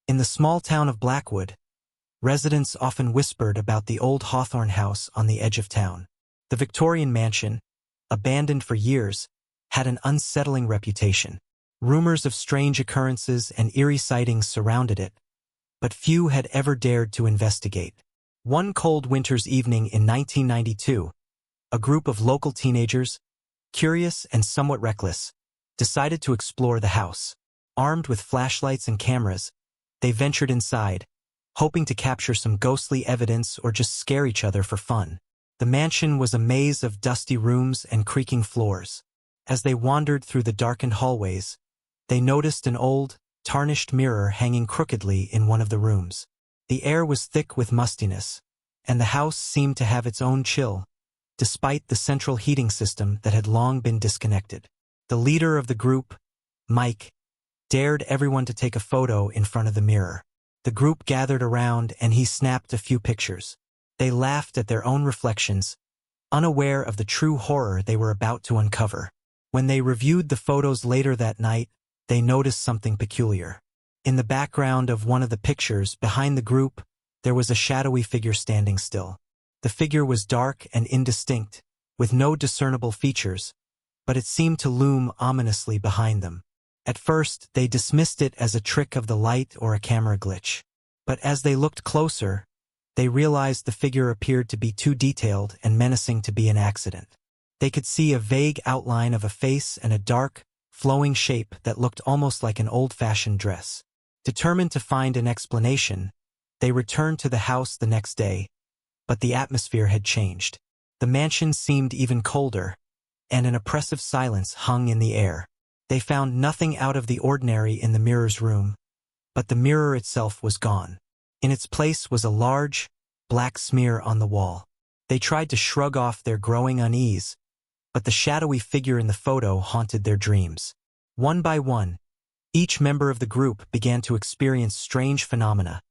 In the small town of Blackwood, residents often whispered about the old Hawthorn house on the edge of town. The Victorian mansion, abandoned for years, had an unsettling reputation. Rumors of strange occurrences and eerie sightings surrounded it, but few had ever dared to investigate. One cold winter's evening in 1992, a group of local teenagers, curious and somewhat reckless, decided to explore the house. Armed with flashlights and cameras, they ventured inside, hoping to capture some ghostly evidence or just scare each other for fun. The mansion was a maze of dusty rooms and creaking floors. As they wandered through the darkened hallways, they noticed an old, tarnished mirror hanging crookedly in one of the rooms. The air was thick with mustiness, and the house seemed to have its own chill, despite the central heating system that had long been disconnected. The leader of the group, Mike, dared everyone to take a photo in front of the mirror. The group gathered around and he snapped a few pictures. They laughed at their own reflections, unaware of the true horror they were about to uncover. When they reviewed the photos later that night, they noticed something peculiar. In the background of one of the pictures, behind the group, there was a shadowy figure standing still. The figure was dark and indistinct, with no discernible features, but it seemed to loom ominously behind them. At first, they dismissed it as a trick of the light or a camera glitch. But as they looked closer, they realized the figure appeared to be too detailed and menacing to be an accident. They could see a vague outline of a face and a dark, flowing shape that looked almost like an old-fashioned dress. Determined to find an explanation, they returned to the house the next day, but the atmosphere had changed. The mansion seemed even colder, and an oppressive silence hung in the air. They found nothing out of the ordinary in the mirror's room, but the mirror itself was gone. In its place was a large, black smear on the wall. They tried to shrug off their growing unease, but the shadowy figure in the photo haunted their dreams. One by one, each member of the group began to experience strange phenomena: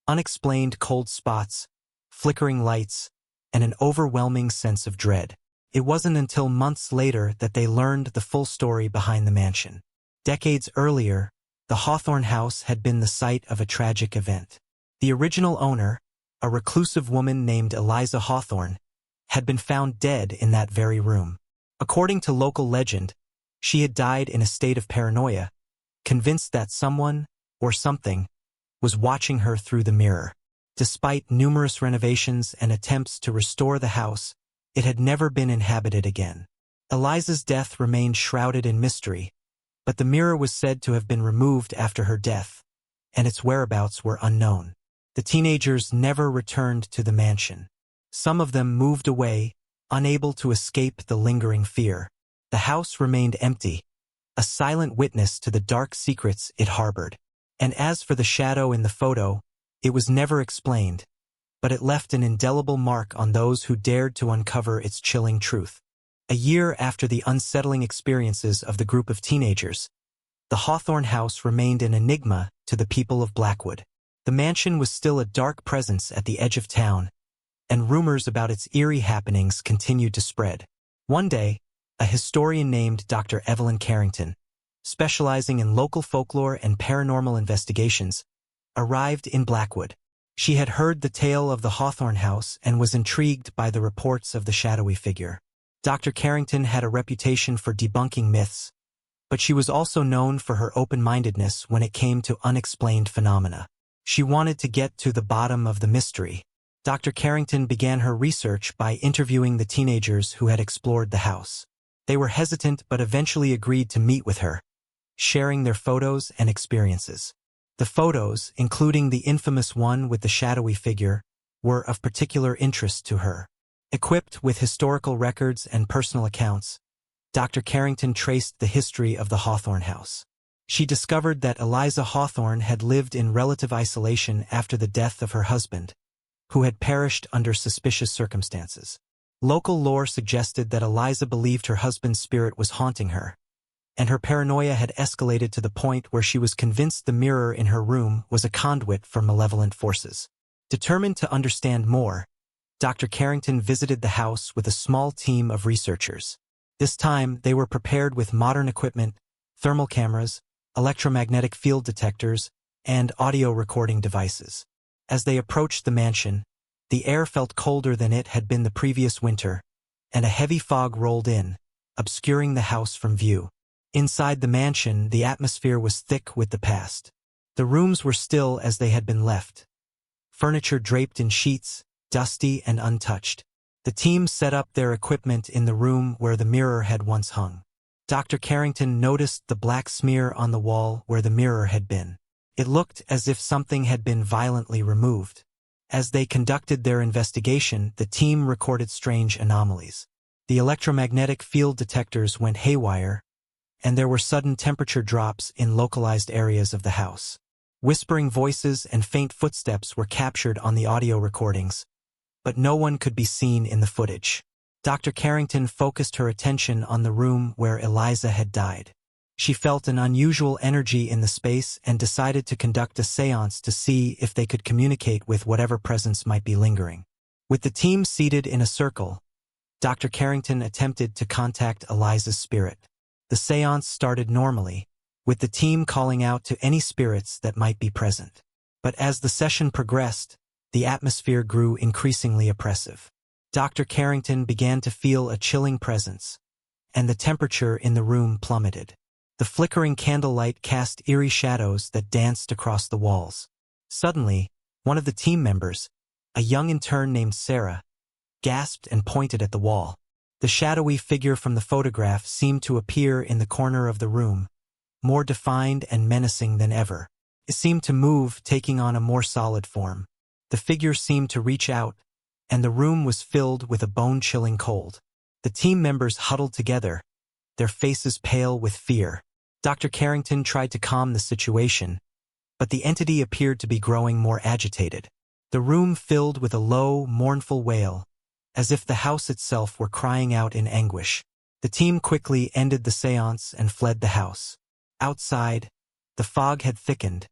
unexplained cold spots, flickering lights, and an overwhelming sense of dread. It wasn't until months later that they learned the full story behind the mansion. Decades earlier, the Hawthorn house had been the site of a tragic event. The original owner, a reclusive woman named Eliza Hawthorn, had been found dead in that very room. According to local legend, she had died in a state of paranoia, convinced that someone, or something, was watching her through the mirror. Despite numerous renovations and attempts to restore the house, it had never been inhabited again. Eliza's death remained shrouded in mystery, but the mirror was said to have been removed after her death, and its whereabouts were unknown. The teenagers never returned to the mansion. Some of them moved away, unable to escape the lingering fear. The house remained empty, a silent witness to the dark secrets it harbored. And as for the shadow in the photo, it was never explained, but it left an indelible mark on those who dared to uncover its chilling truth. A year after the unsettling experiences of the group of teenagers, the Hawthorn house remained an enigma to the people of Blackwood. The mansion was still a dark presence at the edge of town, and rumors about its eerie happenings continued to spread. One day, a historian named Dr. Evelyn Carrington, specializing in local folklore and paranormal investigations, arrived in Blackwood. She had heard the tale of the Hawthorn house and was intrigued by the reports of the shadowy figure. Dr. Carrington had a reputation for debunking myths, but she was also known for her open-mindedness when it came to unexplained phenomena. She wanted to get to the bottom of the mystery. Dr. Carrington began her research by interviewing the teenagers who had explored the house. They were hesitant but eventually agreed to meet with her, sharing their photos and experiences. The photos, including the infamous one with the shadowy figure, were of particular interest to her. Equipped with historical records and personal accounts, Dr. Carrington traced the history of the Hawthorn house. She discovered that Eliza Hawthorn had lived in relative isolation after the death of her husband, who had perished under suspicious circumstances. Local lore suggested that Eliza believed her husband's spirit was haunting her, and her paranoia had escalated to the point where she was convinced the mirror in her room was a conduit for malevolent forces. Determined to understand more, Dr. Carrington visited the house with a small team of researchers. This time, they were prepared with modern equipment, thermal cameras, electromagnetic field detectors, and audio recording devices. As they approached the mansion, the air felt colder than it had been the previous winter, and a heavy fog rolled in, obscuring the house from view. Inside the mansion, the atmosphere was thick with the past. The rooms were still as they had been left, furniture draped in sheets, dusty and untouched. The team set up their equipment in the room where the mirror had once hung. Dr. Carrington noticed the black smear on the wall where the mirror had been. It looked as if something had been violently removed. As they conducted their investigation, the team recorded strange anomalies. The electromagnetic field detectors went haywire, and there were sudden temperature drops in localized areas of the house. Whispering voices and faint footsteps were captured on the audio recordings, but no one could be seen in the footage. Dr. Carrington focused her attention on the room where Eliza had died. She felt an unusual energy in the space and decided to conduct a séance to see if they could communicate with whatever presence might be lingering. With the team seated in a circle, Dr. Carrington attempted to contact Eliza's spirit. The séance started normally, with the team calling out to any spirits that might be present. But as the session progressed, the atmosphere grew increasingly oppressive. Dr. Carrington began to feel a chilling presence, and the temperature in the room plummeted. The flickering candlelight cast eerie shadows that danced across the walls. Suddenly, one of the team members, a young intern named Sarah, gasped and pointed at the wall. The shadowy figure from the photograph seemed to appear in the corner of the room, more defined and menacing than ever. It seemed to move, taking on a more solid form. The figure seemed to reach out, and the room was filled with a bone-chilling cold. The team members huddled together, their faces pale with fear. Dr. Carrington tried to calm the situation, but the entity appeared to be growing more agitated. The room filled with a low, mournful wail, as if the house itself were crying out in anguish. The team quickly ended the séance and fled the house. Outside, the fog had thickened,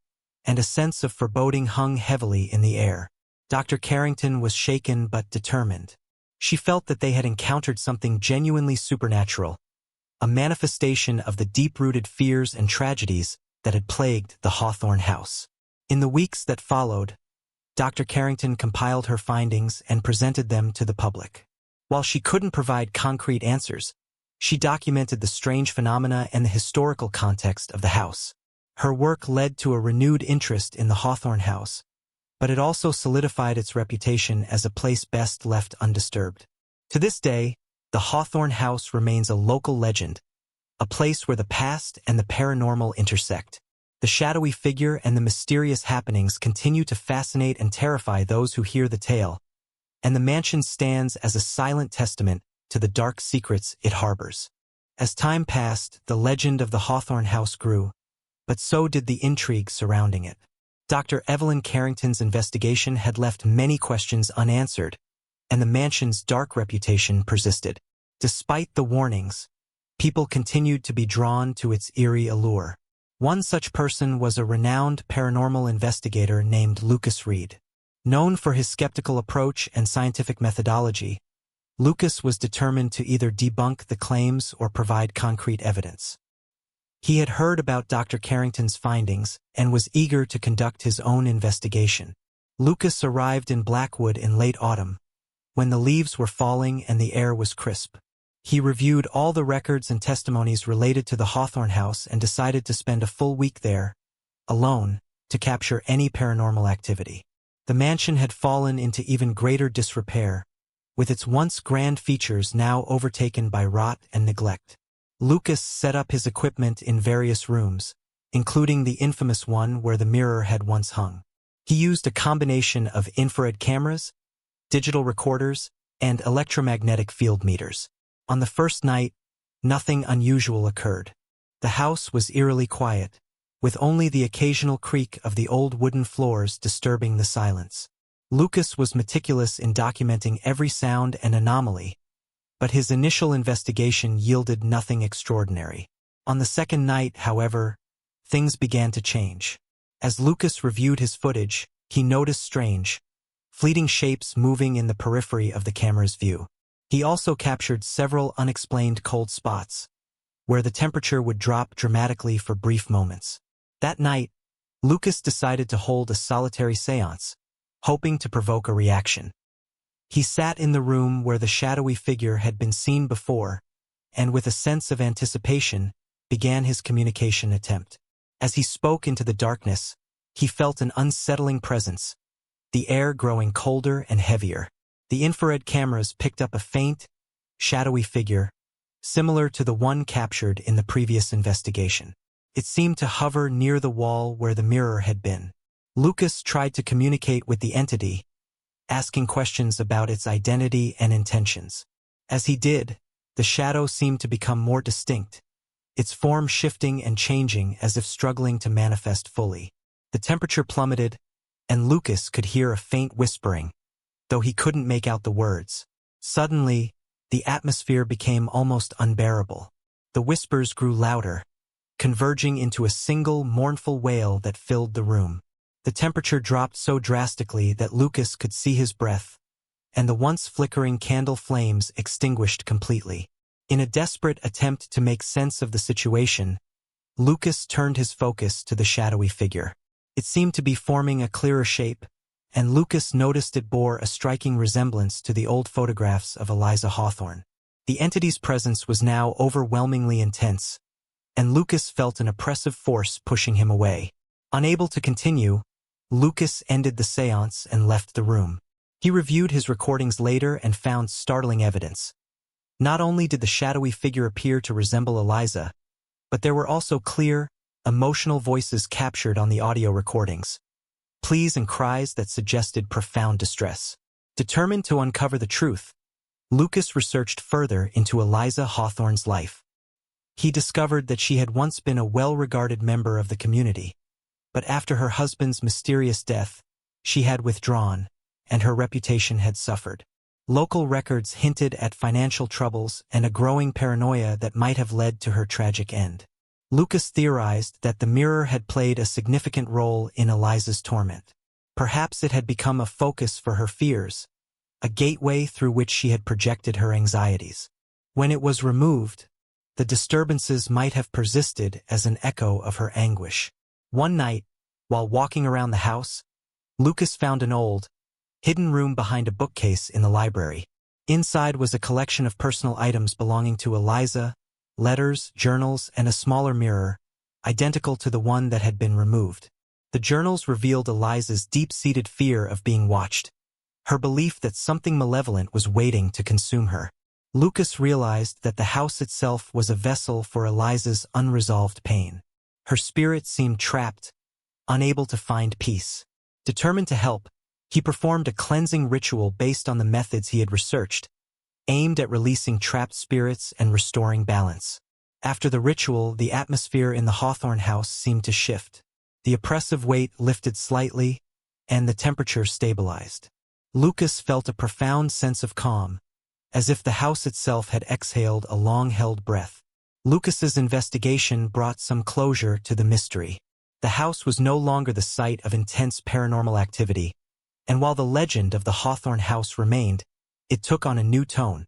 and a sense of foreboding hung heavily in the air. Dr. Carrington was shaken but determined. She felt that they had encountered something genuinely supernatural, a manifestation of the deep-rooted fears and tragedies that had plagued the Hawthorn house. In the weeks that followed, Dr. Carrington compiled her findings and presented them to the public. While she couldn't provide concrete answers, she documented the strange phenomena and the historical context of the house. Her work led to a renewed interest in the Hawthorn house, but it also solidified its reputation as a place best left undisturbed. To this day, the Hawthorn house remains a local legend, a place where the past and the paranormal intersect. The shadowy figure and the mysterious happenings continue to fascinate and terrify those who hear the tale, and the mansion stands as a silent testament to the dark secrets it harbors. As time passed, the legend of the Hawthorn house grew, but so did the intrigue surrounding it. Dr. Evelyn Carrington's investigation had left many questions unanswered, and the mansion's dark reputation persisted. Despite the warnings, people continued to be drawn to its eerie allure. One such person was a renowned paranormal investigator named Lucas Reed. Known for his skeptical approach and scientific methodology, Lucas was determined to either debunk the claims or provide concrete evidence. He had heard about Dr. Carrington's findings and was eager to conduct his own investigation. Lucas arrived in Blackwood in late autumn, when the leaves were falling and the air was crisp. He reviewed all the records and testimonies related to the Hawthorn house and decided to spend a full week there, alone, to capture any paranormal activity. The mansion had fallen into even greater disrepair, with its once grand features now overtaken by rot and neglect. Lucas set up his equipment in various rooms, including the infamous one where the mirror had once hung. He used a combination of infrared cameras, digital recorders, and electromagnetic field meters. On the first night, nothing unusual occurred. The house was eerily quiet, with only the occasional creak of the old wooden floors disturbing the silence. Lucas was meticulous in documenting every sound and anomaly, but his initial investigation yielded nothing extraordinary. On the second night, however, things began to change. As Lucas reviewed his footage, he noticed strange, fleeting shapes moving in the periphery of the camera's view. He also captured several unexplained cold spots, where the temperature would drop dramatically for brief moments. That night, Lucas decided to hold a solitary seance, hoping to provoke a reaction. He sat in the room where the shadowy figure had been seen before, and with a sense of anticipation, began his communication attempt. As he spoke into the darkness, he felt an unsettling presence, the air growing colder and heavier. The infrared cameras picked up a faint, shadowy figure, similar to the one captured in the previous investigation. It seemed to hover near the wall where the mirror had been. Lucas tried to communicate with the entity, asking questions about its identity and intentions. As he did, the shadow seemed to become more distinct, its form shifting and changing as if struggling to manifest fully. The temperature plummeted, and Lucas could hear a faint whispering, though he couldn't make out the words. Suddenly, the atmosphere became almost unbearable. The whispers grew louder, converging into a single mournful wail that filled the room. The temperature dropped so drastically that Lucas could see his breath, and the once flickering candle flames extinguished completely. In a desperate attempt to make sense of the situation, Lucas turned his focus to the shadowy figure. It seemed to be forming a clearer shape, and Lucas noticed it bore a striking resemblance to the old photographs of Eliza Hawthorn. The entity's presence was now overwhelmingly intense, and Lucas felt an oppressive force pushing him away. Unable to continue, Lucas ended the seance and left the room. He reviewed his recordings later and found startling evidence. Not only did the shadowy figure appear to resemble Eliza, but there were also clear, emotional voices captured on the audio recordings, pleas and cries that suggested profound distress. Determined to uncover the truth, Lucas researched further into Eliza Hawthorn's life. He discovered that she had once been a well-regarded member of the community, but after her husband's mysterious death, she had withdrawn, and her reputation had suffered. Local records hinted at financial troubles and a growing paranoia that might have led to her tragic end. Lucas theorized that the mirror had played a significant role in Eliza's torment. Perhaps it had become a focus for her fears, a gateway through which she had projected her anxieties. When it was removed, the disturbances might have persisted as an echo of her anguish. One night, while walking around the house, Lucas found an old, hidden room behind a bookcase in the library. Inside was a collection of personal items belonging to Eliza, letters, journals, and a smaller mirror, identical to the one that had been removed. The journals revealed Eliza's deep-seated fear of being watched, her belief that something malevolent was waiting to consume her. Lucas realized that the house itself was a vessel for Eliza's unresolved pain. Her spirit seemed trapped, unable to find peace. Determined to help, he performed a cleansing ritual based on the methods he had researched, aimed at releasing trapped spirits and restoring balance. After the ritual, the atmosphere in the Hawthorn house seemed to shift. The oppressive weight lifted slightly, and the temperature stabilized. Lucas felt a profound sense of calm, as if the house itself had exhaled a long-held breath. Lucas's investigation brought some closure to the mystery. The house was no longer the site of intense paranormal activity, and while the legend of the Hawthorn house remained, it took on a new tone,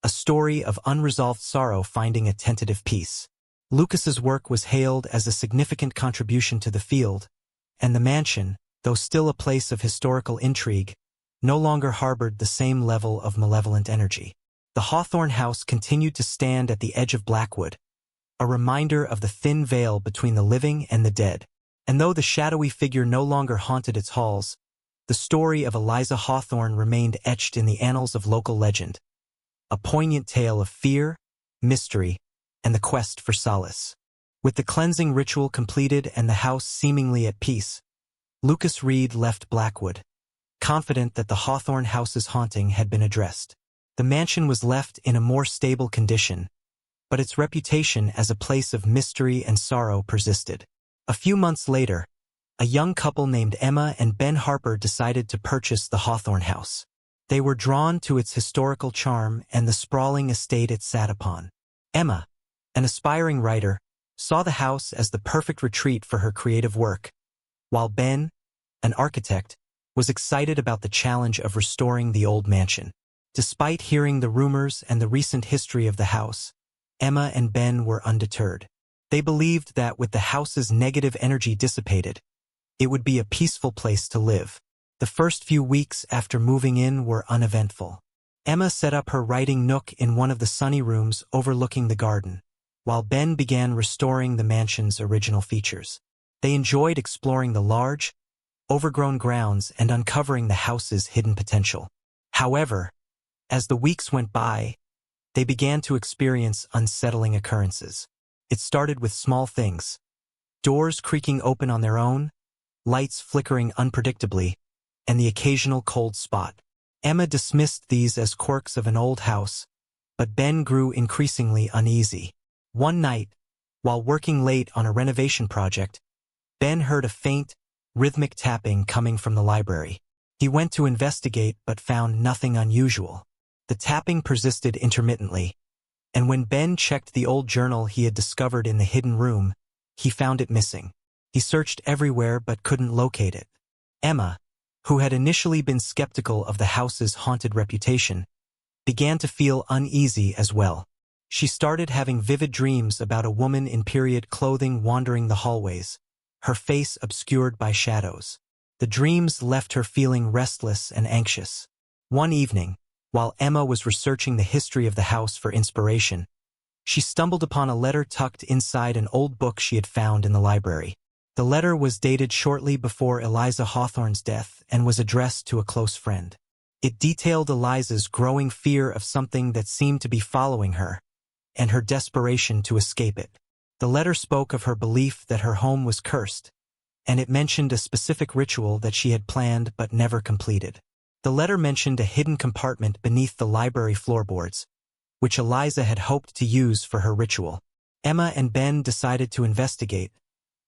a story of unresolved sorrow finding a tentative peace. Lucas's work was hailed as a significant contribution to the field, and the mansion, though still a place of historical intrigue, no longer harbored the same level of malevolent energy. The Hawthorn house continued to stand at the edge of Blackwood, a reminder of the thin veil between the living and the dead. And though the shadowy figure no longer haunted its halls, the story of Eliza Hawthorn remained etched in the annals of local legend, a poignant tale of fear, mystery, and the quest for solace. With the cleansing ritual completed and the house seemingly at peace, Lucas Reed left Blackwood, confident that the Hawthorn house's haunting had been addressed. The mansion was left in a more stable condition, but its reputation as a place of mystery and sorrow persisted. A few months later, a young couple named Emma and Ben Harper decided to purchase the Hawthorn house. They were drawn to its historical charm and the sprawling estate it sat upon. Emma, an aspiring writer, saw the house as the perfect retreat for her creative work, while Ben, an architect, was excited about the challenge of restoring the old mansion. Despite hearing the rumors and the recent history of the house, Emma and Ben were undeterred. They believed that with the house's negative energy dissipated, It would be a peaceful place to live. The first few weeks after moving in were uneventful. Emma set up her writing nook in one of the sunny rooms overlooking the garden, while Ben began restoring the mansion's original features. They enjoyed exploring the large, overgrown grounds and uncovering the house's hidden potential. However, as the weeks went by, they began to experience unsettling occurrences. It started with small things: doors creaking open on their own, lights flickering unpredictably, and the occasional cold spot. Emma dismissed these as quirks of an old house, but Ben grew increasingly uneasy. One night, while working late on a renovation project, Ben heard a faint, rhythmic tapping coming from the library. He went to investigate but found nothing unusual. The tapping persisted intermittently, and when Ben checked the old journal he had discovered in the hidden room, he found it missing. He searched everywhere but couldn't locate it. Emma, who had initially been skeptical of the house's haunted reputation, began to feel uneasy as well. She started having vivid dreams about a woman in period clothing wandering the hallways, her face obscured by shadows. The dreams left her feeling restless and anxious. One evening, while Emma was researching the history of the house for inspiration, she stumbled upon a letter tucked inside an old book she had found in the library. The letter was dated shortly before Eliza Hawthorn's death and was addressed to a close friend. It detailed Eliza's growing fear of something that seemed to be following her, and her desperation to escape it. The letter spoke of her belief that her home was cursed, and it mentioned a specific ritual that she had planned but never completed. The letter mentioned a hidden compartment beneath the library floorboards, which Eliza had hoped to use for her ritual. Emma and Ben decided to investigate,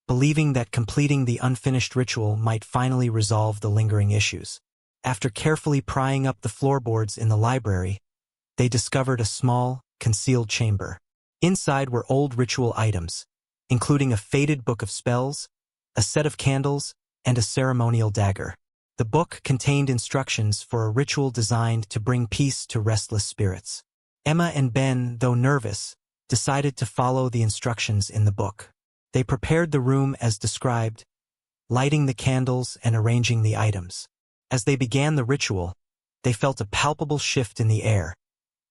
believing that completing the unfinished ritual might finally resolve the lingering issues. After carefully prying up the floorboards in the library, they discovered a small, concealed chamber. Inside were old ritual items, including a faded book of spells, a set of candles, and a ceremonial dagger. The book contained instructions for a ritual designed to bring peace to restless spirits. Emma and Ben, though nervous, decided to follow the instructions in the book. They prepared the room as described, lighting the candles and arranging the items. As they began the ritual, they felt a palpable shift in the air,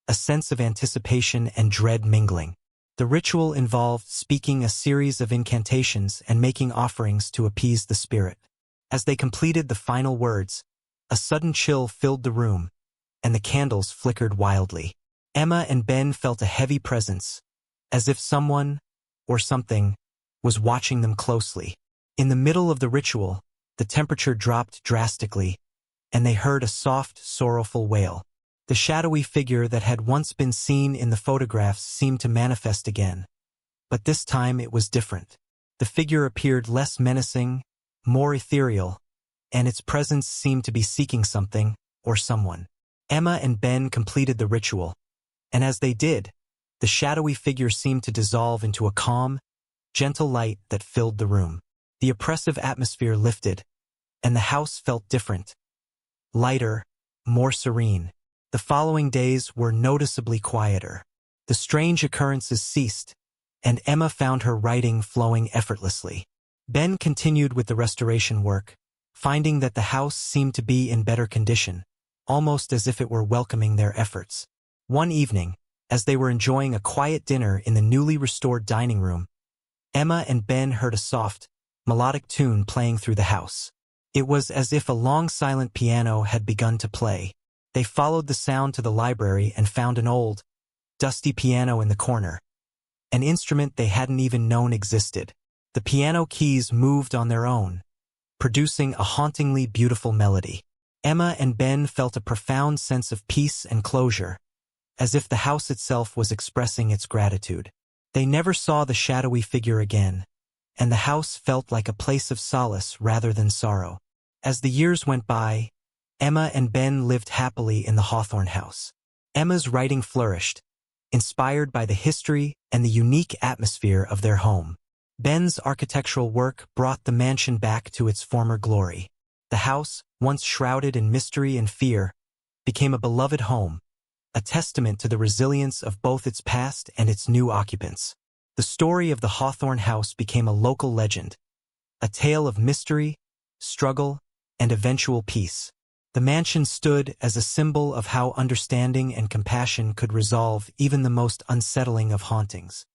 a sense of anticipation and dread mingling. The ritual involved speaking a series of incantations and making offerings to appease the spirit. As they completed the final words, a sudden chill filled the room, and the candles flickered wildly. Emma and Ben felt a heavy presence, as if someone, or something, was watching them closely. In the middle of the ritual, the temperature dropped drastically, and they heard a soft, sorrowful wail. The shadowy figure that had once been seen in the photographs seemed to manifest again, but this time it was different. The figure appeared less menacing, more ethereal, and its presence seemed to be seeking something or someone. Emma and Ben completed the ritual, and as they did, the shadowy figure seemed to dissolve into a calm, gentle light that filled the room. The oppressive atmosphere lifted, and the house felt different, lighter, more serene. The following days were noticeably quieter. The strange occurrences ceased, and Emma found her writing flowing effortlessly. Ben continued with the restoration work, finding that the house seemed to be in better condition, almost as if it were welcoming their efforts. One evening, as they were enjoying a quiet dinner in the newly restored dining room, Emma and Ben heard a soft, melodic tune playing through the house. It was as if a long silent piano had begun to play. They followed the sound to the library and found an old, dusty piano in the corner, an instrument they hadn't even known existed. The piano keys moved on their own, producing a hauntingly beautiful melody. Emma and Ben felt a profound sense of peace and closure, as if the house itself was expressing its gratitude. They never saw the shadowy figure again, and the house felt like a place of solace rather than sorrow. As the years went by, Emma and Ben lived happily in the Hawthorn house. Emma's writing flourished, inspired by the history and the unique atmosphere of their home. Ben's architectural work brought the mansion back to its former glory. The house, once shrouded in mystery and fear, became a beloved home, a testament to the resilience of both its past and its new occupants. The story of the Hawthorn house became a local legend, a tale of mystery, struggle, and eventual peace. The mansion stood as a symbol of how understanding and compassion could resolve even the most unsettling of hauntings.